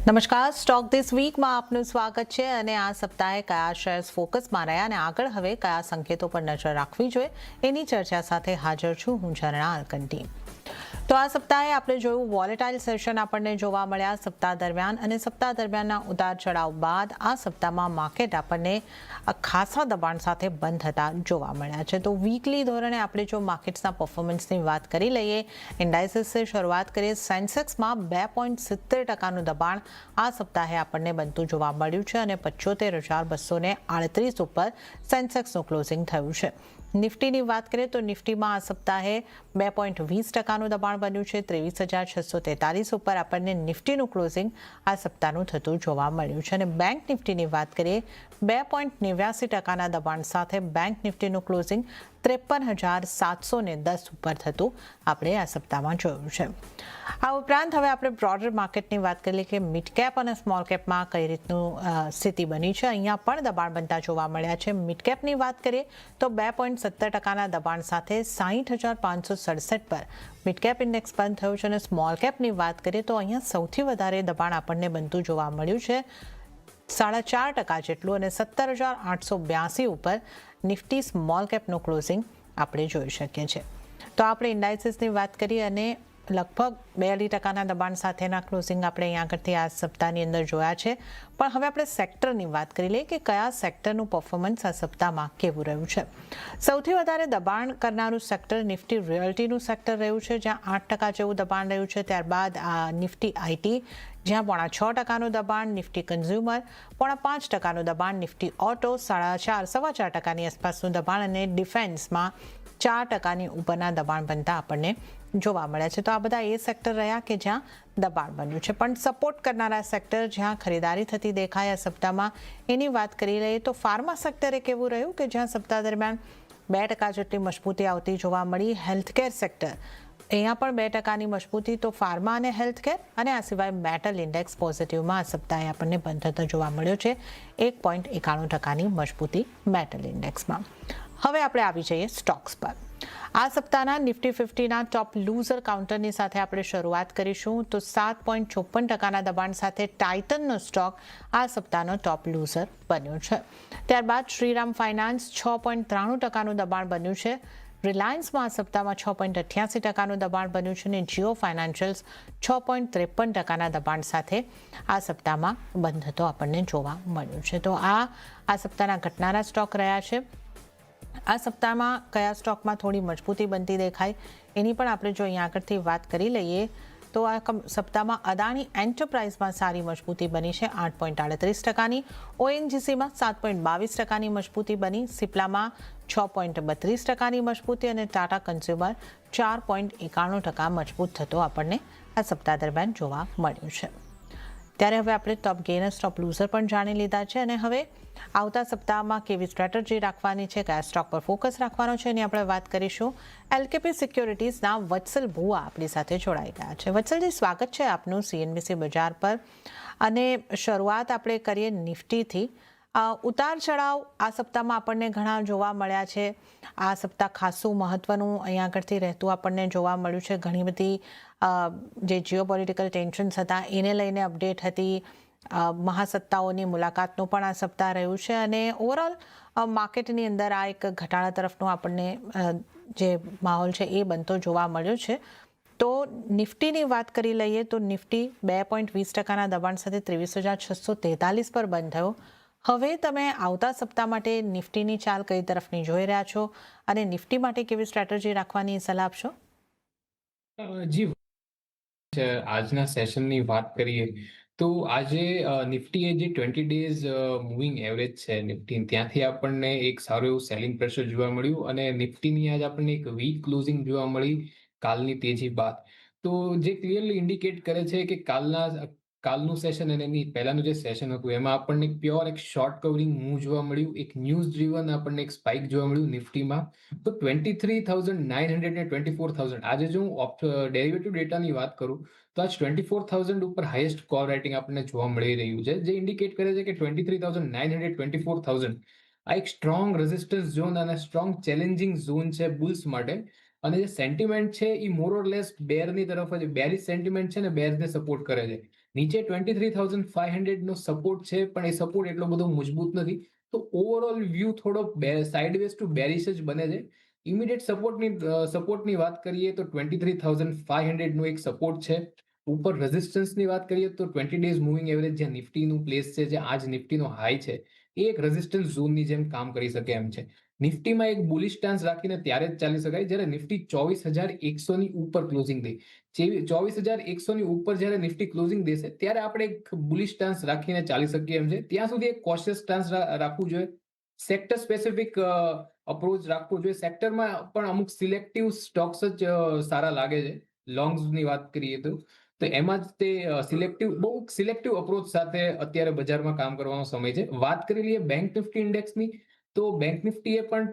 નમસ્કાર, stock this વીકમાં આપનું સ્વાગત છે અને આ સપ્તાહે કયા શેર્સ ફોકસમાં રહ્યા અને આગળ હવે કયા સંકેતો પર નજર રાખવી જોઈએ એની ચર્ચા સાથે હાજર છું હું ઝરણા અલકંટી. તો આ સપ્તાહે આપણે જોયું વોલેટાઇલ સેશન આપણને જોવા મળ્યા સપ્તાહ દરમિયાન અને સપ્તાહ દરમિયાનના ઉતાર ચઢાવ બાદ આ સપ્તાહમાં માર્કેટ આપણને ખાસા દબાણ સાથે બંધ થતા જોવા મળ્યા છે. તો વીકલી ધોરણે આપણે જો માર્કેટ્સના પરફોર્મન્સની વાત કરી લઈએ, ઇન્ડાઇસીસથી શરૂઆત કરીએ, સેન્સેક્સમાં 2.70%નું દબાણ આ સપ્તાહે આપણને બનતું જોવા મળ્યું છે અને 75,238 ઉપર સેન્સેક્સનું ક્લોઝિંગ થયું છે. નિફ્ટીની વાત કરીએ તો નિફ્ટીમાં આ સપ્તાહે 2.20%નું દબાણ બન્યું છે. 23,643 ઉપર આપણને નિફ્ટીનું ક્લોઝિંગ આ સપ્તાહનું થતું જોવા મળ્યું છે અને બેંક નિફ્ટીની વાત કરીએ 2.89%ના દબાણ સાથે બેંક નિફ્ટીનું ક્લોઝિંગ 53,710 ઉપર થતું આપણે આ સપ્તાહમાં જોયું છે. આ ઉપરાંત હવે આપણે બ્રોડર માર્કેટની વાત કરીએ કે મિડ કેપ અને સ્મોલ કેપમાં કઈ રીતનું સ્થિતિ બની છે. અહીંયા પણ દબાણ બનતા જોવા મળ્યા છે. મિડ કેપની વાત કરીએ તો 2.70%ના દબાણ સાથે 60,567 પર મિડ કેપ ઇન્ડેક્સ બંધ થયું છે અને સ્મોલ કેપની વાત કરીએ તો અહીંયા સૌથી વધારે દબાણ આપણને બનતું જોવા મળ્યું છે 4.5% જેટલું અને 17,882 ઉપર નિફ્ટી સ્મોલ કેપનું ક્લોઝિંગ આપણે જોઈ શકીએ છીએ. તો આપણે ઇન્ડાઇસીસની વાત કરીએ અને લગભગ 42%ના દબાણ સાથેના ક્લોઝિંગ આપણે અહીંયા આગળથી આ સપ્તાહની અંદર જોયા છે. પણ હવે આપણે સેક્ટરની વાત કરી લઈએ કે કયા સેક્ટરનું પરફોર્મન્સ આ સપ્તાહમાં કેવું રહ્યું છે. સૌથી વધારે દબાણ કરનારું સેક્ટર નિફ્ટી રિયલ્ટીનું સેક્ટર રહ્યું છે, જ્યાં 8% જેવું દબાણ રહ્યું છે. ત્યારબાદ નિફ્ટી આઈટી જ્યાં 6.5%નું દબાણ, નિફ્ટી કન્ઝ્યુમર 5.5%નું દબાણ, નિફ્ટી ઓટો 4.5%ની આસપાસનું દબાણ અને ડિફેન્સમાં 4%ની ઉપરના દબાણ બનતા આપણને જોવા મળ્યા છે. તો આ બધા એ સેક્ટર રહ્યા કે જ્યાં દબાણ બન્યું છે. પણ સપોર્ટ કરનારા સેક્ટર જ્યાં ખરીદારી થતી દેખાય આ સપ્તાહમાં એની વાત કરી લઈએ તો ફાર્મા સેક્ટર એક એવું રહ્યું કે જ્યાં સપ્તાહ દરમિયાન 2% જેટલી મજબૂતી આવતી જોવા મળી. હેલ્થકેર સેક્ટર અહીંયા પણ 2%ની મજબૂતી, તો ફાર્મા અને હેલ્થકેર અને આ સિવાય મેટલ ઇન્ડેક્સ પોઝિટિવમાં આ સપ્તાહે આપણને બંધ થતો જોવા મળ્યો છે. 1.91%ની મજબૂતી મેટલ ઇન્ડેક્સમાં. હવે આપણે આવી જઈએ સ્ટોક્સ પર. આ સપ્તાહના નિફ્ટી 50ના ટોપ લૂઝર કાઉન્ટરની સાથે આપણે શરૂઆત કરીશું. તો 7.54%ના દબાણ સાથે ટાઇટનનો સ્ટોક આ સપ્તાહનો ટોપ લૂઝર બન્યો છે. ત્યારબાદ શ્રીરામ ફાઇનાન્સ 6.93%નું દબાણ બન્યું છે. રિલાયન્સમાં આ સપ્તાહમાં 6.88%નું દબાણ બન્યું છે અને જીઓ ફાઇનાન્શિયલ્સ 6.53%ના દબાણ સાથે આ સપ્તાહમાં બંધ થતો આપણને જોવા મળ્યું છે. તો આ સપ્તાહના ઘટનારા સ્ટોક રહ્યા છે. આ સપ્તાહમાં કયા સ્ટોકમાં થોડી મજબૂતી બનતી દેખાય એની પણ આપણે જો અહીંયા આગળથી વાત કરી લઈએ તો આ સપ્તાહમાં અદાણી એન્ટરપ્રાઇઝમાં સારી મજબૂતી બની છે 8.38%ની, ઓએનજીસીમાં 7.22%ની મજબૂતી બની, સિપ્લામાં 6.32%ની મજબૂતી અને ટાટા કન્ઝ્યુમર 4.91% મજબૂત થતો આપણને આ સપ્તાહ દરમિયાન જોવા મળ્યું છે. ત્યારે હવે આપણે ટોપ ગેનર્સ ટોપ લૂઝર પણ જાણી લીધા છે અને હવે આવતા સપ્તાહમાં કેવી સ્ટ્રેટેજી રાખવાની છે, કયા સ્ટોક પર ફોકસ રાખવાનો છે એની આપણે વાત કરીશું. એલકેપી સિક્યોરિટીઝના વત્સલ ભુવા આપણી સાથે જોડાઈ ગયા છે. વત્સલજી, સ્વાગત છે આપનું સીએનબીસી બજાર પર. અને શરૂઆત આપણે કરીએ નિફ્ટીથી. ઉતાર ચઢાવ આ સપ્તાહમાં આપણને ઘણા જોવા મળ્યા છે. આ સપ્તાહ ખાસું મહત્વનું અહીંયા આગળથી રહેતું આપણને જોવા મળ્યું છે. ઘણી બધી જે જીઓપોલિટિકલ ટેન્શન્સ હતા એને લઈને અપડેટ હતી. મહાસત્તાઓની મુલાકાતનું પણ આ સપ્તાહ રહ્યું છે અને ઓવરઓલ માર્કેટની અંદર આ એક ઘટાડા તરફનો આપણને જે માહોલ છે એ બનતો જોવા મળ્યો છે. તો નિફ્ટીની વાત કરી લઈએ તો નિફ્ટી 2.20%ના દબાણ સાથે 23,643 પર બંધ થયો. હવે તમે આવતા સપ્તાહ માટે નિફ્ટીની ચાલ કઈ તરફની જોઈ રહ્યા છો અને નિફ્ટી માટે કેવી સ્ટ્રેટેજી રાખવાની સલાહ આપશો? જી, આજના સેશનની વાત કરીએ તો આજે નિફ્ટીએ જે 20 ડેઝ મૂવિંગ એવરેજ છે નિફ્ટી, ત્યાંથી આપણને એક સારું એવું સેલિંગ પ્રેશર જોવા મળ્યું અને નિફ્ટીની આજ આપણને એક વીક ક્લોઝિંગ જોવા મળી કાલની તેજી બાદ. તો જે ક્લિયરલી ઇન્ડિકેટ કરે છે કે કાલનું સેશન અને એની પહેલાનું જે સેશન હતું એમાં આપણને પ્યોર એક શોર્ટ કવરિંગ મૂવ જોવા મળ્યું. એક ન્યૂઝ ડ્રીવન આપણને એક સ્પાઇક જોવા મળ્યું નિફ્ટીમાં. તો 23,900 ને 24,000 આજે જો હું ડેરિવેટિવ ડેટાની વાત કરું તો આજ 24,000 ઉપર હાઈએસ્ટ કોલ રાઇટિંગ આપણને જોવા મળી રહ્યું છે, જે ઇન્ડિકેટ કરે છે કે 23,900 24,000 આ એક સ્ટ્રોંગ રેઝિસ્ટન્સ ઝોન અને સ્ટ્રોંગ ચેલેન્જિંગ ઝોન છે બુલ્સ માટે. અને જે સેન્ટિમેન્ટ છે એ મોર ઓર લેસ બેરની તરફ જ, બેરિશ સેન્ટિમેન્ટ છે ને બેર્સને સપોર્ટ કરે છે. નીચે 23,500 નો સપોર્ટ છે, પણ એ સપોર્ટ એટલો બધો મજબૂત નથી. તો ઓવરઓલ વ્યૂ થોડો સાઇડવેઝ ટુ બેરિશ જ બને છે. ઇમિડિયેટ સપોર્ટની વાત કરીએ તો 23,500 નો એક સપોર્ટ છે. ઉપર રેઝિસ્ટન્સની વાત કરીએ તો 20 ડેઝ મૂવિંગ એવરેજ જ્યાં નિફ્ટીનું પ્લેસ છે, જે આજ નિફ્ટીનો હાઈ છે, એ એક રેઝિસ્ટન્સ ઝોનની જેમ કામ કરી શકે એમ છે. નિફ્ટીમાં એક બુલિશ સ્ટાન્સ રાખીને ત્યારે જ ચાલી શકાય જ્યારે નિફ્ટી 24,100 ની ઉપર ક્લોઝિંગ દે. 24,100 ની ઉપર જ્યારે નિફ્ટી ક્લોઝિંગ દેશે ત્યારે આપણે એક બુલિશ સ્ટાન્સ રાખીને ચાલી શકીએ એમ છે. ત્યાં સુધી એક કોશિયસ સ્ટાન્સ રાખવું જોઈએ. સેક્ટર સ્પેસિફિક અપ્રોચ રાખવો જોઈએ. સેક્ટરમાં પણ અમુક સિલેક્ટિવ સ્ટોક્સ જ સારા લાગે છે. લોંગ્સની વાત કરીએ તો એમાં જ તે બહુ સિલેક્ટિવ અપ્રોચ સાથે અત્યારે બજારમાં કામ કરવાનો સમય છે. વાત કરી લઈએ બેંક નિફ્ટી ઇન્ડેક્સની, તો બેંક નિફ્ટીએ પણ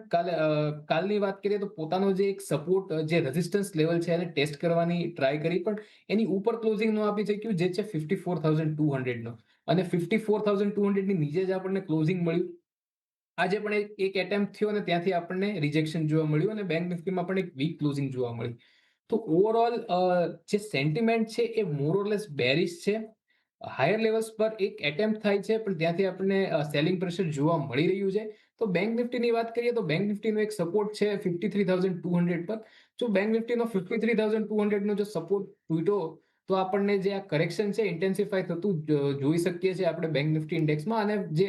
કાલની વાત કરીએ તો પોતાનો જે એક સપોર્ટ, જે રેઝિસ્ટન્સ લેવલ છે એને ટેસ્ટ કરવાની ટ્રાય કરી, પણ એની ઉપર ક્લોઝિંગ નો આપી શક્યું, જે છે 54,200 નો. અને 54,200 ની નીચે જ આપણને ક્લોઝિંગ મળ્યું. આજે પણ એક એટેમ્પ્ટ થયો અને ત્યાંથી આપણને રિજેક્શન જોવા મળ્યું અને બેંક નિફ્ટીમાં પણ એક વીક ક્લોઝિંગ જોવા મળી. તો ઓવરઓલ જે સેન્ટિમેન્ટ છે એ મોરલેસ બેરિશ છે. હાયર લેવલ્સ પર એક એટેમ્પ્ટ થાય છે, પણ ત્યાંથી આપણને સેલિંગ પ્રેશર જોવા મળી રહ્યું છે. તો બેંક નિફ્ટીની વાત કરીએ તો બેંક નિફ્ટીનો એક સપોર્ટ છે 53,200 પર. જો બેંક નિફ્ટીનો 53,200 નો જો સપોર્ટ તૂટ્યો તો આપણને જે આ કરેક્શન છે ઇન્ટેન્સિફાય થતું જોઈ શકીએ છીએ આપણે બેંક નિફ્ટી ઇન્ડેક્સમાં. અને જે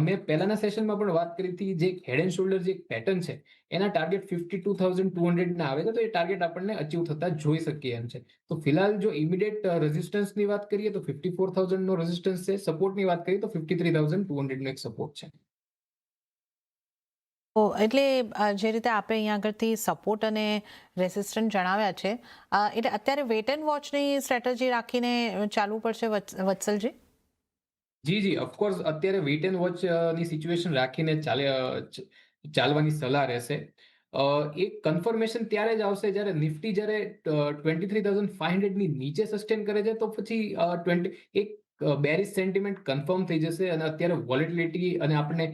મેં પહેલાના સેશનમાં પણ વાત કરી હતી, જે હેડ એન્ડ શોલ્ડર જે પેટર્ન છે એના ટાર્ગેટ 52,200 ના આવે છે, તો એ ટાર્ગેટ આપણને અચીવ થતા જોઈ શકીએ એમ છે. તો ફિલહાલ જો ઇમિડિયેટ રેઝિસ્ટન્સની વાત કરીએ તો 54,000 નો રેઝિસ્ટન્સ છે. સપોર્ટની વાત કરીએ તો 53,200 નો એક સપોર્ટ છે. એટલે જે રીતે આપણે અહીંયા આગળથી સપોર્ટ અને રેસિસ્ટન્ટ જણાવ્યા છે, એટલે અત્યારે વેટ એન્ડ વોચની સ્ટ્રેટેજી રાખીને ચાલવું પડશે વત્સલજી? જી, ઓફકોર્સ અત્યારે વેઇટ એન્ડ વોચ ની સિચ્યુએશન રાખીને ચાલવાની સલાહ રહેશે. એક કન્ફર્મેશન ત્યારે જ આવશે જ્યારે નિફ્ટી જ્યારે 23,500 ની નીચે સસ્ટેન કરે છે, તો પછી એક બેરિશ સેન્ટિમેન્ટ કન્ફર્મ થઈ જશે અને અત્યારે વોલેટિલિટી અને આપણને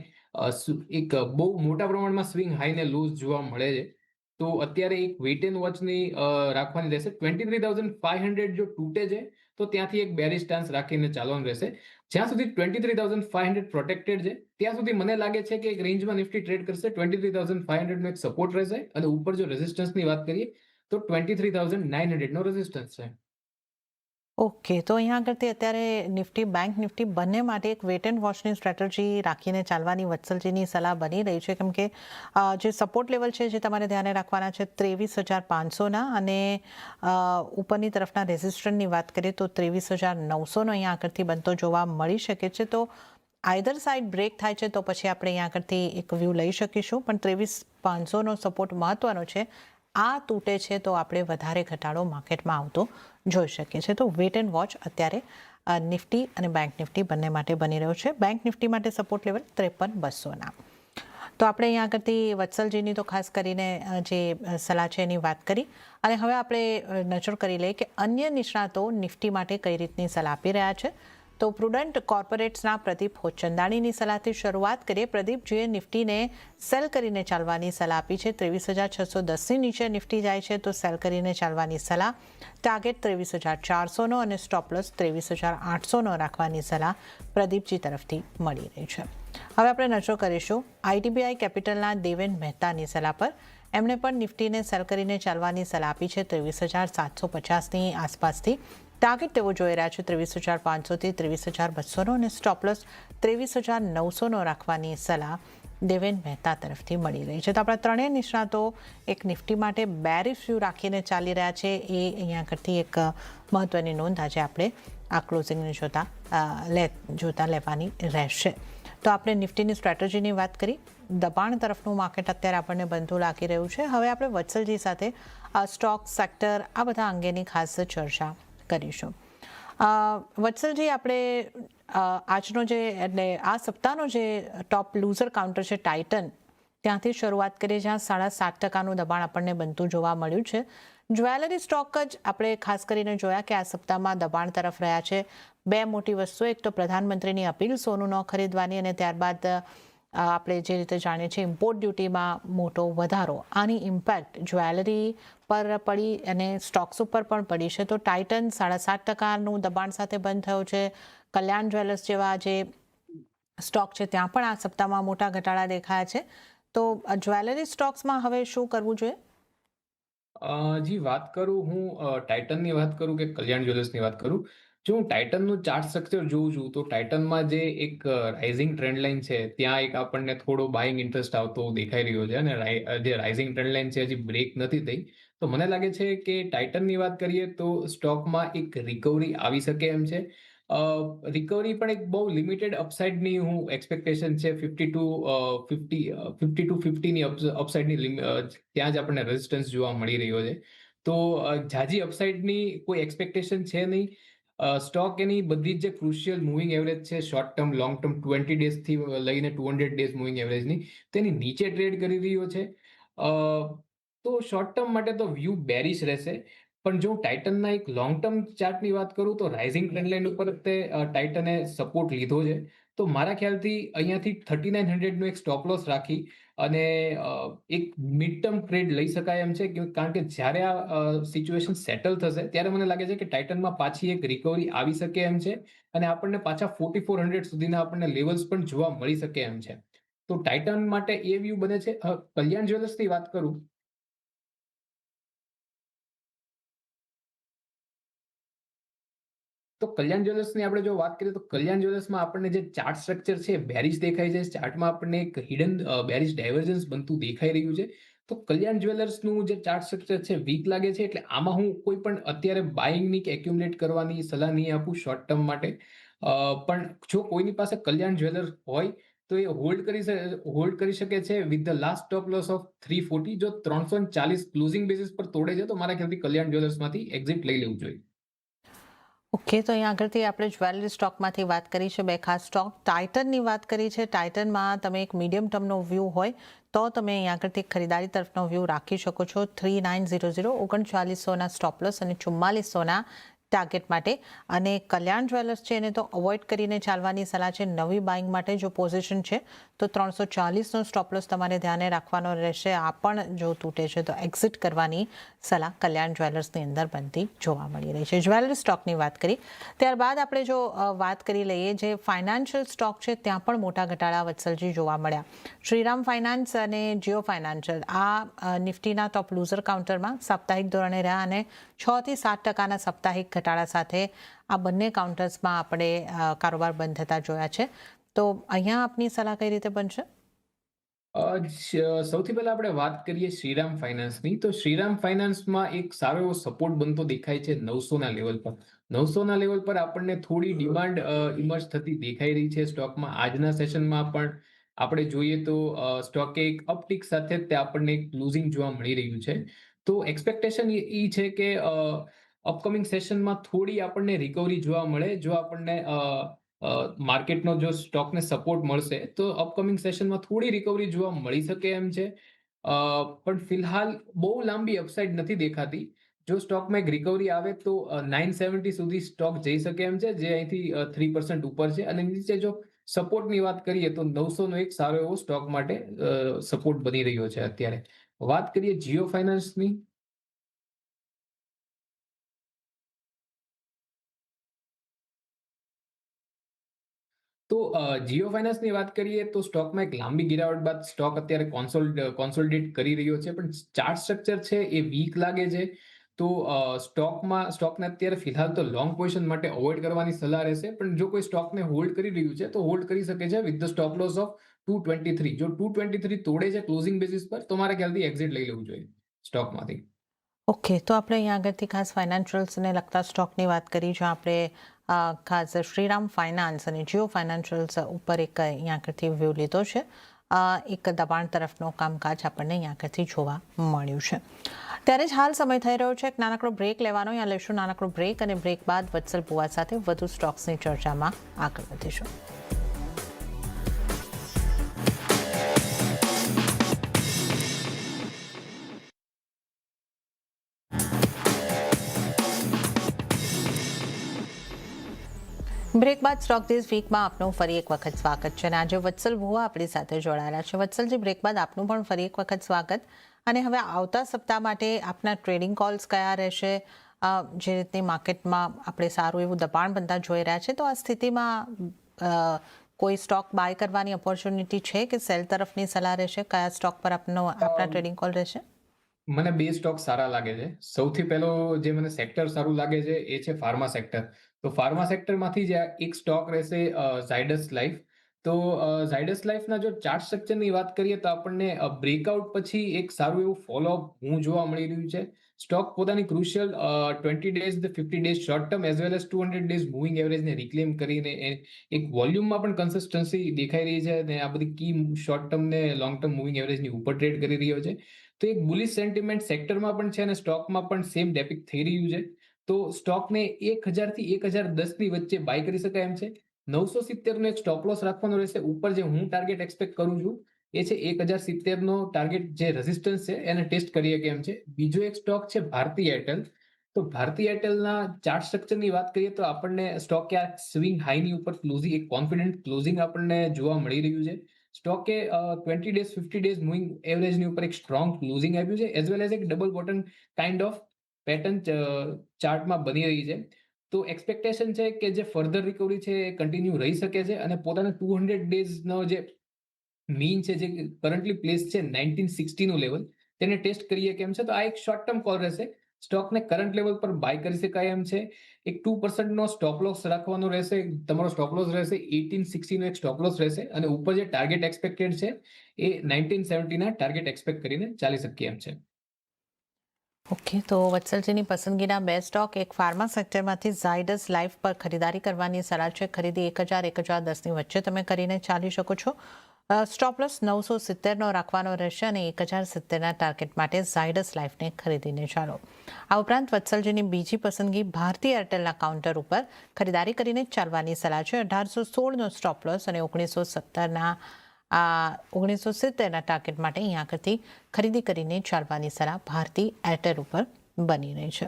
એક બહુ મોટા પ્રમાણમાં સ્વિંગ હાઈ ને લોઝ જોવા મળે છે. તો અત્યારે એક વેઇટ એન્ડ વોચની રાખવાની રહેશે. 23,500 જો તૂટે છે તો ત્યાંથી એક બેરિશ સ્ટાન્સ રાખીને ચાલવાનું રહેશે. જ્યાં સુધી 23,500 પ્રોટેક્ટેડ છે ત્યાં સુધી મને લાગે છે કે એક રેન્જમાં નિફ્ટી ટ્રેડ કરશે. 23,500 નો એક સપોર્ટ રહેશે અને ઉપર જો રેઝિસ્ટન્સની વાત કરીએ તો 23,900 નો રેઝિસ્ટન્સ છે. ઓકે, તો અહીંયા આગળથી અત્યારે નિફ્ટી, બેંક નિફ્ટી બંને માટે એક વેટ એન્ડ વોચની સ્ટ્રેટેજી રાખીને ચાલવાની વત્સલજીની સલાહ બની રહી છે, કેમ કે જે સપોર્ટ લેવલ છે જે તમારે ધ્યાને રાખવાના છે 23,500ના, અને ઉપરની તરફના રેઝિસ્ટન્સની વાત કરીએ તો 23,900નો અહીંયા આગળથી બનતો જોવા મળી શકે છે. તો આઈધર સાઇડ બ્રેક થાય છે તો પછી આપણે અહીંયા આગળથી એક વ્યૂ લઈ શકીશું, પણ 23,500નો સપોર્ટ મહત્વનો છે. આ તૂટે છે તો આપણે વધારે ઘટાડો માર્કેટમાં આવતો જોઈ શકીએ છીએ. તો વેટ એન્ડ વોચ અત્યારે નિફ્ટી અને બેંક નિફ્ટી બંને માટે બની રહ્યો છે. બેંક નિફ્ટી માટે સપોર્ટ લેવલ 53,200ના. તો આપણે અહીંયા આગળથી વત્સલજીની તો ખાસ કરીને જે સલાહ છે એની વાત કરી, અને હવે આપણે નજર કરી લઈએ કે અન્ય નિષ્ણાતો નિફ્ટી માટે કઈ રીતની સલાહ આપી રહ્યા છે. તો પ્રુડન્ટ કોર્પોરેટ્સના પ્રદીપ હોચંદાણીની સલાહથી શરૂઆત કરીએ. પ્રદીપજીએ નિફ્ટીને સેલ કરીને ચાલવાની સલાહ આપી છે. 23,610ની નીચે નિફ્ટી જાય છે તો સેલ કરીને ચાલવાની સલાહ. ટાર્ગેટ 23,400નો અને સ્ટોપ લોસ 23,800નો રાખવાની સલાહ પ્રદીપજી તરફથી મળી રહી છે. હવે આપણે નજર કરીશું આઈડીબીઆઈ કેપિટલના દેવેન મહેતાની સલાહ પર. એમણે પણ નિફ્ટીને સેલ કરીને ચાલવાની સલાહ આપી છે 23,750ની આસપાસથી. ટાર્ગેટ તેઓ જોઈ રહ્યા છે 23,500થી 23,200નો અને સ્ટોપ લોસ 23,900નો રાખવાની સલાહ દેવેન મહેતા તરફથી મળી રહી છે. તો આપણા ત્રણેય નિષ્ણાતો એક નિફ્ટી માટે બેરિશ વ્યૂ રાખીને ચાલી રહ્યા છે, એ અહીંયા આગળથી એક મહત્વની નોંધ આજે આપણે આ ક્લોઝિંગને જોતા લેવાની રહેશે. તો આપણે નિફ્ટીની સ્ટ્રેટેજીની વાત કરી. દબાણ તરફનું માર્કેટ અત્યારે આપણને બનતું લાગી રહ્યું છે. હવે આપણે વત્સલજી સાથે સ્ટોક, સેક્ટર આ બધા અંગેની ખાસ ચર્ચા કરીશું. વત્સલજી, આપણે આજનો જે એટલે આ સપ્તાહનો જે ટોપ લૂઝર કાઉન્ટર છે ટાઇટન, ત્યાંથી શરૂઆત કરીએ, જ્યાં 7.5%નું દબાણ આપણને બનતું જોવા મળ્યું છે. જ્વેલરી સ્ટોક જ આપણે ખાસ કરીને જોયા કે આ સપ્તાહમાં દબાણ તરફ રહ્યા છે. બે મોટી વસ્તુઓ, એક તો પ્રધાનમંત્રીની અપીલ સોનું ન ખરીદવાની, અને ત્યારબાદ આપણે જે રીતે જાણીએ છીએ ઇમ્પોર્ટ ડ્યુટીમાં મોટો વધારો, આની ઇમ્પેક્ટ જ્વેલરી પર પડી અને સ્ટોક્સ ઉપર પણ પડી છે. તો ટાઇટન 7.5%નું દબાણ સાથે બંધ થયો છે. કલ્યાણ જ્વેલર્સ જેવા જે સ્ટોક છે ત્યાં પણ આ સપ્તાહમાં મોટા ઘટાડા દેખાયા છે. તો જ્વેલરી સ્ટોક્સમાં હવે શું કરવું જોઈએ? જી વાત કરું હું ટાઇટનની વાત કરું કે કલ્યાણ જ્વેલર્સની વાત કરું. જો હું ટાઇટનનું ચાર્ટ સ્ટ્રક્ચર જોઉં છું તો ટાઇટનમાં જે એક રાઇઝિંગ ટ્રેન્ડ લાઇન છે ત્યાં એક આપણને થોડો બાઇંગ ઇન્ટરેસ્ટ આવતો દેખાઈ રહ્યો છે અને જે રાઇઝિંગ ટ્રેન્ડ લાઇન છે હજી બ્રેક નથી થઈ. તો મને લાગે છે કે ટાઇટનની વાત કરીએ તો સ્ટોકમાં એક રિકવરી આવી શકે એમ છે. રિકવરી પણ એક બહુ લિમિટેડ અપસાઇડની હું એક્સપેક્ટેશન છે 50 ટુ 50ની અપસાઇડની ત્યાં જ આપણને રેઝિસ્ટન્સ જોવા મળી રહ્યો છે. તો ઝાઝી અપસાઇડની કોઈ એક્સપેક્ટેશન છે નહીં. સ્ટોક એની બધી જ જે ક્રુશિયલ મૂવિંગ એવરેજ છે શોર્ટ ટર્મ, લોંગ ટર્મ 20 ડેઝથી લઈને 200 ડેઝ મૂવિંગ એવરેજની તેની નીચે ટ્રેડ કરી રહ્યો છે. અ, તો શોર્ટ ટર્મ માટે તો વ્યૂ બેરિશ રહેશે. પણ જો ટાઇટનના એક લોંગ ટર્મ ચાર્ટની વાત કરું તો રાઇઝિંગ ટ્રેન્ડ લાઇન ઉપર તે ટાઇટને સપોર્ટ લીધો છે. તો મારા ખ્યાલથી અહીંયાથી 3900નો એક સ્ટોપ લોસ રાખી અને એક મિડ ટર્મ ટ્રેડ લઈ શકાય એમ છે કારણ કે જ્યારે આ સિચ્યુએશન સેટલ થશે ત્યારે મને લાગે છે કે ટાઇટનમાં પાછી એક રિકવરી આવી શકે એમ છે અને આપણને પાછા 4400 સુધીના આપણને લેવલ્સ પણ જોવા મળી શકે એમ છે. તો ટાઇટન માટે એ વ્યૂ બને છે. કલ્યાણ જ્વેલર્સની વાત કરું તો કલ્યાણ જ્વેલર્સની આપણે જો વાત કરીએ તો કલ્યાણ જ્વેલર્સમાં આપણને જે ચાર્ટ સ્ટ્રક્ચર છે બેરિશ દેખાય છે. ચાર્ટમાં આપણને એક હિડન બેરિશ ડાયવર્જન્સ બનતું દેખાઈ રહ્યું છે. તો કલ્યાણ જ્વેલર્સનું જે ચાર્ટ સ્ટ્રક્ચર છે વીક લાગે છે એટલે આમાં હું કોઈ પણ અત્યારે બાઇંગની કે એક્યુમ્યુલેટ કરવાની સલાહ નહીં આપું શોર્ટ ટર્મ માટે. પણ જો કોઈની પાસે કલ્યાણ જ્વેલર્સ હોય તો એ હોલ્ડ કરી શકે છે with the last stop loss of 340. જો 340 ક્લોઝિંગ બેસિસ પર તોડે છે તો મારા ખ્યાલથી કલ્યાણ જ્વેલર્સમાંથી એક્ઝિટ લઈ લેવું જોઈએ. ઓકે, તો અહીંયા આગળથી આપણે જ્વેલરી સ્ટોકમાંથી વાત કરી છે. બે ખાસ સ્ટોક ટાઇટનની વાત કરી છે. ટાઇટનમાં તમે એક મીડિયમ ટર્મનો વ્યૂ હોય તો તમે અહીંયા આગળથી ખરીદારી તરફનો વ્યૂ રાખી શકો છો. 3900 3900ના સ્ટોપ લોસ અને 4400ના ટાર્ગેટ માટે. અને કલ્યાણ જ્વેલર્સ છે એને તો અવોઇડ કરીને ચાલવાની સલાહ છે. નવી બાઇંગ માટે જો પોઝિશન છે તો 340નો સ્ટોપ લોસ તમારે ધ્યાને રાખવાનો રહેશે. આ પણ જો તૂટે છે તો એક્ઝિટ કરવાની સલાહ કલ્યાણ જ્વેલર્સની અંદર બનતી જોવા મળી રહી છે. જ્વેલરી સ્ટોકની વાત કરી ત્યારબાદ આપણે જો વાત કરી લઈએ જે ફાઇનાન્શિયલ સ્ટોક છે ત્યાં પણ મોટા ઘટાડા વત્સલજી જોવા મળ્યા. શ્રીરામ ફાઇનાન્સ અને જીઓ ફાઇનાન્શિયલ આ નિફ્ટીના ટોપ લૂઝર કાઉન્ટરમાં સાપ્તાહિક ધોરણે રહ્યા અને 6 થી 7% સાપ્તાહિક ઘટાડા સાથે આ બંને કાઉન્ટર્સમાં આપણે કારોબાર બંધ થતા જોયા છે. તો અહીંયા આપની સલાહ કઈ રીતે બનશે? સૌથી પહેલા આપણે વાત કરીએ શ્રીરામ ફાઇનાન્સની. તો શ્રીરામ ફાઇનાન્સમાં એક સારો એવો સપોર્ટ બનતો દેખાય છે 900ના લેવલ પર. 900ના લેવલ પર આપણને થોડી ડિમાન્ડ ઇમર્જ થતી દેખાઈ રહી છે સ્ટોકમાં. આજના સેશનમાં પણ આપણે જોઈએ તો સ્ટોકે એક અપટિક સાથે જ તે આપણને એક લૂઝિંગ જોવા મળી રહ્યું છે. તો એક્સપેક્ટેશન એ છે કે અપકમિંગ સેશનમાં થોડી આપણને રિકવરી જોવા મળે. જો આપણને માર્કેટનો જો સ્ટોકને સપોર્ટ મળશે તો અપકમિંગ સેશનમાં થોડી રિકવરી જોવા મળી શકે એમ છે. પણ ફિલહાલ બહુ લાંબી અપસાઇડ નથી દેખાતી. જો સ્ટોકમાં એક રિકવરી આવે તો 970 સુધી સ્ટોક જઈ શકે એમ છે જે અહીંથી 3% ઉપર છે. અને નીચે જો સપોર્ટની વાત કરીએ તો 900નો એક સારો એવો સ્ટોક માટે સપોર્ટ બની રહ્યો છે અત્યારે. વાત કરીએ જીઓ ફાઇનાન્સની. તો જીઓ ફાઇનાન્સની વાત કરીએ તો સ્ટોકમાં એક લાંબી ગિરાવટ બાદ સ્ટોક અત્યારે કોન્સોલિડેટ કરી રહ્યો છે પણ ચાર્ટ સ્ટ્રક્ચર છે એ વીક લાગે છે. તો સ્ટોકને અત્યારે ફિલહાલ તો લોંગ પોઝિશન માટે અવોઇડ કરવાની સલાહ રહેશે. પણ જો કોઈ સ્ટોકને હોલ્ડ કરી રહ્યું છે તો હોલ્ડ કરી શકે છે with the stop loss of 223. જો 223 તોડે છે ક્લોઝિંગ બેસિસ પર તો મારા ખ્યાલથી એક્ઝિટ લઈ લેવું જોઈએ સ્ટોકમાંથી. ઓકે, તો આપણે અહીંયા આગળથી ખાસ ફાઇનાન્શિયલ્સને લગતા સ્ટોકની વાત કરી જ્યાં આપણે ખાસ શ્રીરામ ફાઇનાન્સ અને જીઓ ફાઇનાન્શિયલ્સ ઉપર એક અહીંયા આગળથી વ્યૂ લીધો છે. એક દબાણ તરફનો કામકાજ આપણને અહીંયા આગળથી જોવા મળ્યું છે. ત્યારે જ હાલ સમય થઈ રહ્યો છે એક નાનકડો બ્રેક લેવાનો. અહીંયા લેશું નાનકડો બ્રેક અને બ્રેક બાદ વત્સલ પુવા સાથે વધુ સ્ટોક્સની ચર્ચામાં આગળ વધીશું. બ્રેક બાદ સ્ટોક દીસ વીકમાં આપનું ફરી એક વખત સ્વાગત છે અને આજે વત્સલ ભુવા આપણી સાથે જોડાયેલા છે. વત્સલજી, બ્રેક બાદ આપનું પણ ફરી એક વખત સ્વાગત. અને હવે આવતા સપ્તાહ માટે આપના ટ્રેડિંગ કોલ્સ કયા રહેશે? જે રીતની માર્કેટમાં આપણે સારું એવું દબાણ બનતા જોઈ રહ્યા છે, તો આ સ્થિતિમાં કોઈ સ્ટોક બાય કરવાની ઓપોર્ચ્યુનિટી છે કે સેલ તરફની સલાહ રહેશે? કયા સ્ટોક પર આપના ટ્રેડિંગ કોલ રહેશે? મને બે સ્ટોક સારા લાગે છે. સૌથી પહેલો જે મને સેક્ટર સારું લાગે છે એ છે ફાર્મા સેક્ટર. તો ફાર્મા સેક્ટરમાંથી જ એક સ્ટોક રહેશે ઝાયડસ લાઈફ. તો ઝાયડસ લાઈફના જો ચાર્ટ સ્ટ્રક્ચરની વાત કરીએ તો આપણને બ્રેકઆઉટ પછી એક સારું એવું ફોલોઅપ હું જોવા મળી રહ્યું છે. સ્ટોક પોતાની crucial 20 days 50 days short term as well as 200 days moving એવરેજને રિક્લેમ કરીને એક વોલ્યુમમાં પણ કન્સિસ્ટન્સી દેખાઈ રહી છે અને આ બધી કી શોર્ટ ટર્મ ને લોંગ ટર્મ મૂવિંગ એવરેજની ઉપર ટ્રેડ કરી રહ્યો છે. તો એક બુલિશ સેન્ટિમેન્ટ સેક્ટરમાં પણ છે અને સ્ટોકમાં પણ સેમ ડેપિક થઈ રહ્યું છે. તો સ્ટોકને 1000 થી 1010 ની વચ્ચે બાય કરી શકાય એમ છે. 970 નો એક સ્ટોપ લોસ રાખવાનો રહેશે. ઉપર જે હું ટાર્ગેટ એક્સપેક્ટ કરું છું એ છે 1070 નો ટાર્ગેટ, જે રેઝિસ્ટન્સ છે એને ટેસ્ટ કરીએ કેમ છે. બીજો એક સ્ટોક છે ભારતી એરટેલ. તો ભારતી એરટેલના ચાર્ટ સ્ટ્રક્ચરની વાત કરીએ તો આપણને સ્ટોક ક્યાંક સ્વિંગ હાઈની ઉપર ક્લોઝિંગ, એક કોન્ફિડન્ટ ક્લોઝિંગ આપણને જોવા મળી રહ્યું છે. સ્ટોકે 20 ડેઝ 50 ડેઝ મૂવિંગ એવરેજની ઉપર એક સ્ટ્રોંગ ક્લોઝિંગ આપ્યું છે, એઝ વેલ એઝ એક double bottom kind of pattern ચાર્ટમાં બની રહી છે. તો એક્સપેક્ટેશન છે કે જે ફર્ધર રિકવરી છે એ કન્ટિન્યુ રહી શકે છે અને પોતાના 200 ડેઝનો જે મીન છે, જે કરન્ટલી પ્લેસ છે 1960 નું લેવલ, તેને ટેસ્ટ કરીએ કેમ છે. તો આ એક શોર્ટ ટર્મ કોલ રહેશે. સ્ટોકને કરંટ લેવલ પર બાય કરી શકાય એમ છે. એક 2% નો સ્ટોપ લોસ રાખવાનો રહેશે. તમારો સ્ટોપ લોસ રહેશે 1860 નો એક સ્ટોપ લોસ રહેશે અને ઉપર જે ટાર્ગેટ એક્સપેક્ટેડ છે એ 1970 ના ટાર્ગેટ એક્સપેક્ટ કરીને ચાલી શકીએ એમ છે. ઓકે, તો વત્સલજીની પસંદગીના બે સ્ટોક, એક ફાર્મા સેક્ટરમાંથી ઝાયડસ લાઈફ પર ખરીદારી કરવાની સલાહ છે. ખરીદી 1000-1010 ની વચ્ચે તમે કરીને ચાલી શકો છો. સ્ટોપ લોસ 970 રાખવાનો રહેશે અને 1070 ટાર્ગેટ માટે ઝાયડસ લાઈફને ખરીદીને ચાલો. આ ઉપરાંત વત્સલજીની બીજી પસંદગી ભારતી એરટેલના કાઉન્ટર ઉપર ખરીદારી કરીને ચાલવાની સલાહ છે. 1816 સ્ટોપ લોસ અને 1970 ટાર્ગેટ માટે અહીં આગળથી ખરીદી કરીને ચાલવાની સલાહ ભારતી એરટેલ ઉપર બની રહી છે.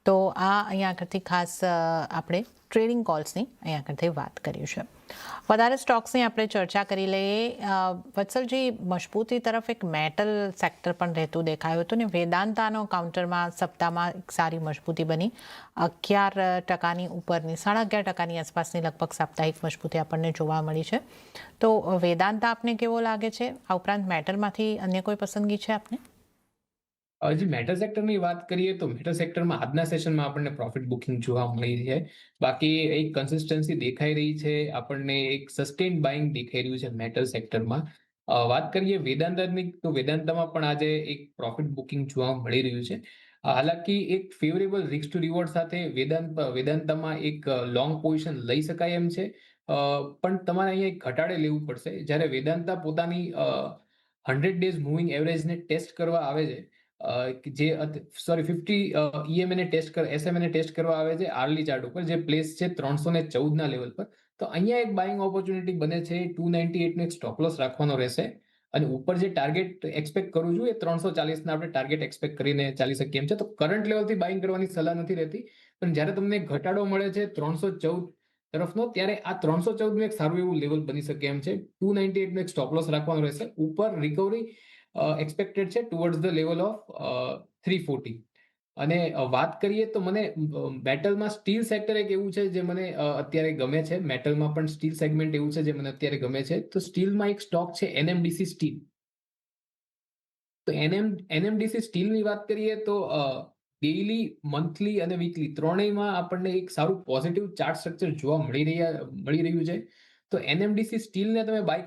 તો આ અહીંયા આગળથી ખાસ આપણે ટ્રેડિંગ કોલ્સની અહીંયા આગળથી વાત કરી છે. વધારે સ્ટોક્સની આપણે ચર્ચા કરી લઈએ. વત્સલજી, મજબૂતી તરફ એક મેટલ સેક્ટર પણ રહેતું દેખાયું હતું ને વેદાંતાનો કાઉન્ટરમાં સપ્તાહમાં એક સારી મજબૂતી બની. 11% ઉપરની 11.5% આસપાસની લગભગ સાપ્તાહિક મજબૂતી આપણને જોવા મળી છે. તો વેદાંતા આપને કેવો લાગે છે? આ ઉપરાંત મેટલમાંથી અન્ય કોઈ પસંદગી છે આપને? જે મેટલ સેક્ટરની વાત કરીએ તો મેટલ સેક્ટરમાં આજના સેશનમાં આપણને પ્રોફિટ બુકિંગ જોવા મળી છે. બાકી એક કન્સિસ્ટન્સી દેખાઈ રહી છે, આપણને એક સસ્ટેન બાઇંગ દેખાઈ રહ્યું છે મેટલ સેક્ટરમાં. વાત કરીએ વેદાંતાની તો વેદાંતામાં પણ આજે એક પ્રોફિટ બુકિંગ જોવા મળી રહ્યું છે. હાલાકી એક ફેવરેબલ રિસ્ક ટુ રિવોર્ડ સાથે વેદાંતામાં એક લોંગ પોઝિશન લઈ શકાય એમ છે. પણ તમારે અહીંયા એક ઘટાડે લેવું પડશે. જ્યારે વેદાંતા પોતાની 100 ડેઝ મૂવિંગ એવરેજને ટેસ્ટ કરવા આવે છે, જે 50 EMA ને ટેસ્ટ SMA ને ટેસ્ટ કરવા આવે છે આર્લી ચાર્ટ ઉપર, જે પ્લેસ છે 314 ના લેવલ પર. તો અહીંયા એક બાઇંગ ઓપોર્ચ્યુનિટી બને છે. 298 નો એક સ્ટોપ લોસ રાખવાનો રહેશે અને ઉપર જે ટાર્ગેટ એક્સપેક્ટ કરું છું એ 340 ના આપણે ટાર્ગેટ એક્સપેક્ટ કરીને ચાલી શકીએ એમ છે. તો કરંટ લેવલથી બાઇંગ કરવાની સલાહ નથી રહેતી, પણ જ્યારે તમને ઘટાડો મળે છે 314 તરફનો, ત્યારે આ 314 નું એક સારું એવું લેવલ બની શકે એમ છે. 298 નો એક સ્ટોપ લોસ રાખવાનો રહેશે. ઉપર રિકવરી એક્સપેક્ટેડ છે ટુવર્ડ્સ ધ લેવલ ઓફ 340. અને વાત કરીએ તો મને મેટલમાં સ્ટીલ સેક્ટર એક એવું છે જે મને અત્યારે ગમે છે. મેટલમાં પણ સ્ટીલ સેગમેન્ટ એવું છે જે મને અત્યારે ગમે છે. તો સ્ટીલમાં એક સ્ટોક છે NMDC સ્ટીલ. તો NMDC સ્ટીલની વાત કરીએ તો ડેઇલી, મંથલી અને વીકલી ત્રણેયમાં આપણને એક સારું પોઝિટિવ ચાર્ટ સ્ટ્રક્ચર જોવા મળી રહ્યું છે. તો NMDC સ્ટીલને તમે બાય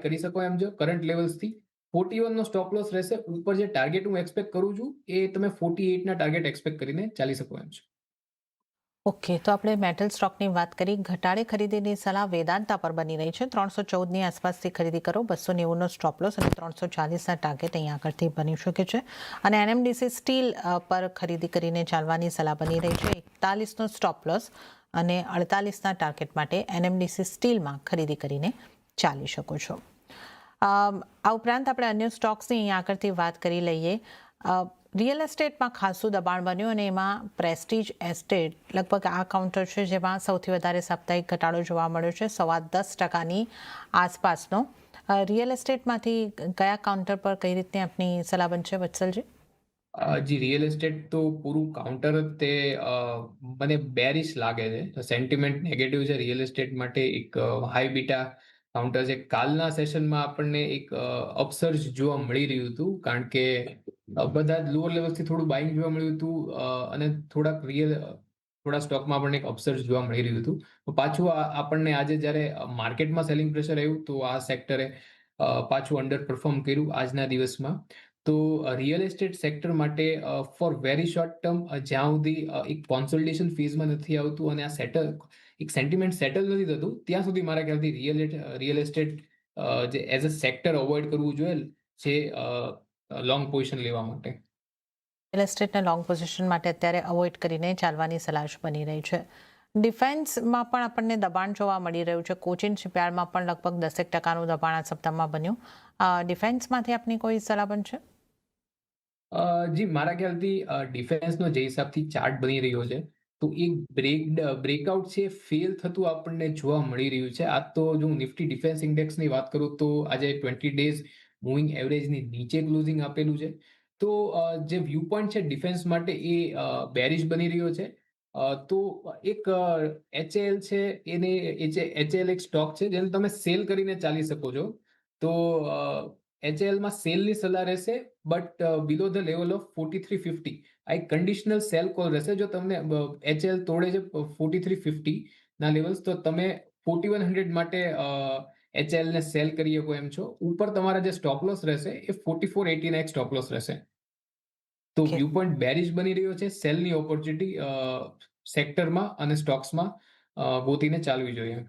કરી શકો એમ છો કરંટ લેવલ્સથી. 41 નો સ્ટોપ લોસ રહેશે. ઉપર જે ટાર્ગેટ હું એક્સપેક્ટ કરું છું એ તમે 48 ના ટાર્ગેટ એક્સપેક્ટ કરીને ચાલી શકો એમ છો. ઓકે, તો આપણે મેટલ સ્ટોકની વાત કરી. ઘટાડે ખરીદીની સલાહ વેદાંતા પર બની રહી છે. 314ની આસપાસથી ખરીદી કરો. 290 નો સ્ટોપ લોસ અને 340ના ટાર્ગેટ અહીં આગળથી બની શકે છે. અને NMDC સ્ટીલ પર ખરીદી કરીને ચાલવાની સલાહ બની રહી છે. 41નો સ્ટોપ લોસ અને 48ના ટાર્ગેટ માટે NMDC સ્ટીલમાં ખરીદી કરીને ચાલી શકો છો. આ ઉપરાંત આપણે અન્ય સ્ટોક્સની અહીં આગળથી વાત કરી લઈએ. રિયલ એસ્ટેટમાં ખાસું દબાણ બન્યું અને એમાં પ્રેસ્ટીજ એસ્ટેટ લગભગ આ કાઉન્ટર છે જેમાં સૌથી વધારે સાપ્તાહિક ઘટાડો જોવા મળ્યો છે 10.25% આસપાસનો. રિયલ એસ્ટેટમાંથી કયા કાઉન્ટર પર કઈ રીતની આપની સલાહ બનશે વત્સલજી? જી રિયલ એસ્ટેટ તો પૂરું કાઉન્ટર જ તે મને બેરિશ લાગે છે. સેન્ટિમેન્ટ નેગેટિવ છે રિયલ એસ્ટેટ માટે. એક હાઈ બીટા કાઉન્ટર છે. કાલના સેશનમાં આપણને એક અપસર્જ જોવા મળી રહ્યું હતું, કારણ કે બધા જ લોઅર લેવલથી થોડું બાઇંગ જોવા મળ્યું હતું અને થોડા સ્ટોકમાં આપણને એક અપસર્જ જોવા મળી રહ્યું હતું. પાછું આપણને આજે જ્યારે માર્કેટમાં સેલિંગ પ્રેશર આવ્યું તો આ સેક્ટરે પાછું અંડર પરફોર્મ કર્યું આજના દિવસમાં. તો રિયલ એસ્ટેટ સેક્ટર માટે ફોર વેરી શોર્ટ ટર્મ, જ્યાં સુધી એક કોન્સોલિડેશન ફેઝમાં નથી આવતું અને આ એક સેન્ટિમેન્ટ સેટલ નથી થતું, ત્યાં સુધી મારા ખ્યાલથી રિયલ એસ્ટેટ જે એઝ અ સેક્ટર અવોઇડ કરવું જોઈએ છે લોંગ પોઝિશન લેવા માટે. રિયલ એસ્ટેટને લોંગ પોઝિશન માટે અત્યારે અવોઇડ કરીને ચાલવાની સલાહ બની રહી છે. ડિફેન્સમાં પણ આપણને દબાણ જોવા મળી રહ્યું છે. કોચિન શિપયાર્ડમાં પણ લગભગ 10% દબાણ આ સપ્તાહમાં બન્યું. ડિફેન્સમાંથી આપની કોઈ સલાહ બનશે? જી મારા ખ્યાલથી ડિફેન્સનો જે હિસાબથી ચાર્ટ બની રહ્યો છે, તો એક બ્રેકઆઉટ છે ફેલ થતું આપણને જોવા મળી રહ્યું છે. આ તો જો હું નિફ્ટી ડિફેન્સ ઇન્ડેક્સની વાત કરું તો આજે 20 ડેઝ મૂવિંગ એવરેજની નીચે ક્લોઝિંગ આપેલું છે. તો જે વ્યૂ પોઈન્ટ છે ડિફેન્સ માટે એ બેરિશ બની રહ્યો છે. તો એક HAL છે, HAL એક સ્ટોક છે જેને તમે સેલ કરીને ચાલી શકો છો. તો HALમાં સેલની સલાહ રહેશે, but below the level of 4350. આ એક કન્ડિશનલ સેલ કોલ રહેશે. જો તમને HAL તોડે છે 4350 ના લેવલ્સ, તો તમે 4100 માટે HAL ને સેલ કરી શકો એમ છો. ઉપર તમારા જે સ્ટોપ લોસ રહેશે એ 4480 ના એક સ્ટોપ લોસ રહેશે. તો વ્યૂ પોઈન્ટ બેરિશ બની રહ્યો છે. સેલની ઓપોર્ચ્યુનિટી સેક્ટરમાં અને સ્ટોક્સમાં ગોતીને ચાલવી જોઈએ.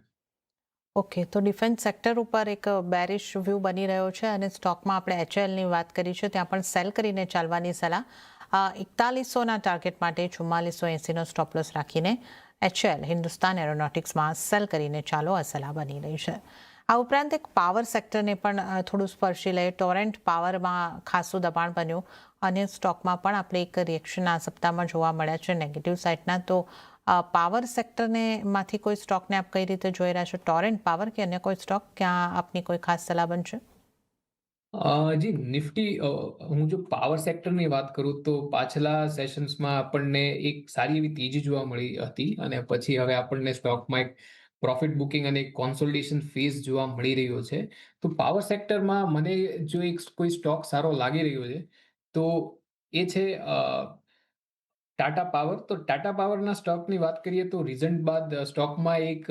ઓકે, તો ડિફેન્સ સેક્ટર ઉપર એક બેરિશ વ્યૂ બની રહ્યો છે અને સ્ટોકમાં આપણે HALની વાત કરી છે, ત્યાં પણ સેલ કરીને ચાલવાની સલાહ. 4100ના ટાર્ગેટ માટે 4480નો સ્ટોપ લોસ રાખીને HAL હિન્દુસ્તાન એરોનોટિક્સમાં સેલ કરીને ચાલો આ સલાહ બની રહી છે. આ ઉપરાંત એક પાવર સેક્ટરને પણ થોડું સ્પર્શી લઈએ. ટોરેન્ટ પાવરમાં ખાસું દબાણ બન્યું અને સ્ટોકમાં પણ આપણે એક રિએક્શન આ સપ્તાહમાં જોવા મળ્યા છે નેગેટિવ સાઇડના. તો પાવર સેક્ટરને માંથી કોઈ સ્ટોકને આપ કઈ રીતે જોઈ રહ્યા છો? ટોરેન્ટ પાવર કે અન્ય કોઈ સ્ટોક? ક્યાં આપની કોઈ ખાસ સલાહ બનશે? જી નિફ્ટી, હું જો પાવર સેક્ટરની વાત કરું તો પાછલા સેશન્સમાં આપણને એક સારી એવી તેજી જોવા મળી હતી અને પછી હવે આપણને સ્ટોકમાં એક પ્રોફિટ બુકિંગ અને એક કોન્સોલિડેશન ફેઝ જોવા મળી રહ્યો છે. તો પાવર સેક્ટરમાં મને જો એક કોઈ સ્ટોક સારો લાગી રહ્યો છે તો એ છે ટાટા પાવર. તો ટાટા પાવરના સ્ટોકની વાત કરીએ તો રિઝલ્ટ બાદ સ્ટોકમાં એક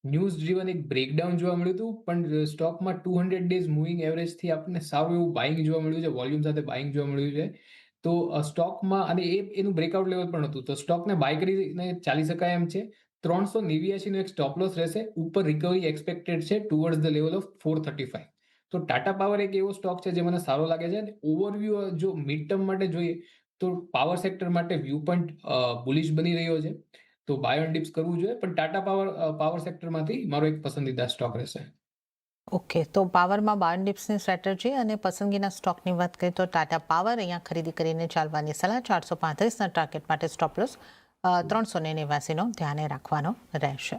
ન્યૂઝ ડ્રીવન એક બ્રેકડાઉન જોવા મળ્યું હતું, પણ સ્ટોકમાં 200 ડેઝ મૂવિંગ એવરેજથી આપણને સારું એવું બાઇંગ જોવા મળ્યું છે, વોલ્યુમ સાથે બાઇંગ જોવા મળ્યું છે. તો સ્ટોકમાં અને એનું બ્રેકઆઉટ લેવલ પણ હતું, તો સ્ટોકને બાય કરીને ચાલી શકાય એમ છે. 389નો એક સ્ટોપ લોસ રહેશે. ઉપર રિકવરી એક્સપેક્ટેડ છે ટુવર્ડ્સ ધ લેવલ ઓફ 435. તો ટાટા પાવર એક એવો સ્ટોક છે જે મને સારો લાગે છે. અને ઓવરવ્યૂ જો મિડ ટર્મ માટે જોઈએ તો પાવર સેક્ટર માટે વ્યૂ પોઈન્ટ બુલિશ બની રહ્યો છે. તો બાય ઓન ડિપ્સ કરવું જોઈએ, પણ ટાટા પાવર સેક્ટરમાંથી મારો એક પસંદીદા સ્ટોક રહેશે. ઓકે, તો પાવરમાં બાય ઓન ડિપ્સની સ્ટ્રેટેજી અને પસંદગીના સ્ટોકની વાત કરીએ તો ટાટા પાવર અહીંયા ખરીદી કરીને ચાલવાની સલાહ. 435ના ટાર્ગેટ માટે સ્ટોપ લોસ 389નો ધ્યાને રાખવાનો રહેશે.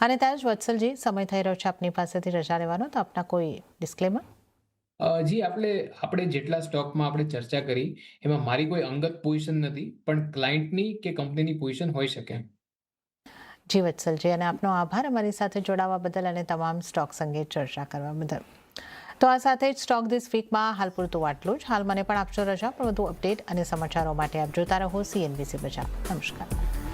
અને ત્યાં જ વત્સલજી, સમય થઈ રહ્યો છે આપની પાસેથી રજા લેવાનો, તો આપના કોઈ ડિસ્ક્લેમર? જી આપણે જેટલા સ્ટોકમાં આપણે ચર્ચા કરી એમાં મારી કોઈ અંગત પોઝિશન નથી, પણ ક્લાયન્ટની કે કંપનીની પોઝિશન હોઈ શકે. જી વત્સલજી, અને આપનો આભાર અમારી સાથે જોડાવા બદલ અને તમામ સ્ટોક્સ અંગે ચર્ચા કરવા બદલ. તો આ સાથે જ સ્ટોક ધીસ વીકમાં હાલ પૂરતું આટલું જ. હાલ મને પણ આપશો રજા, પણ વધુ અપડેટ અને સમાચારો માટે આપ જોતા રહો CNBC બજાર. નમસ્કાર.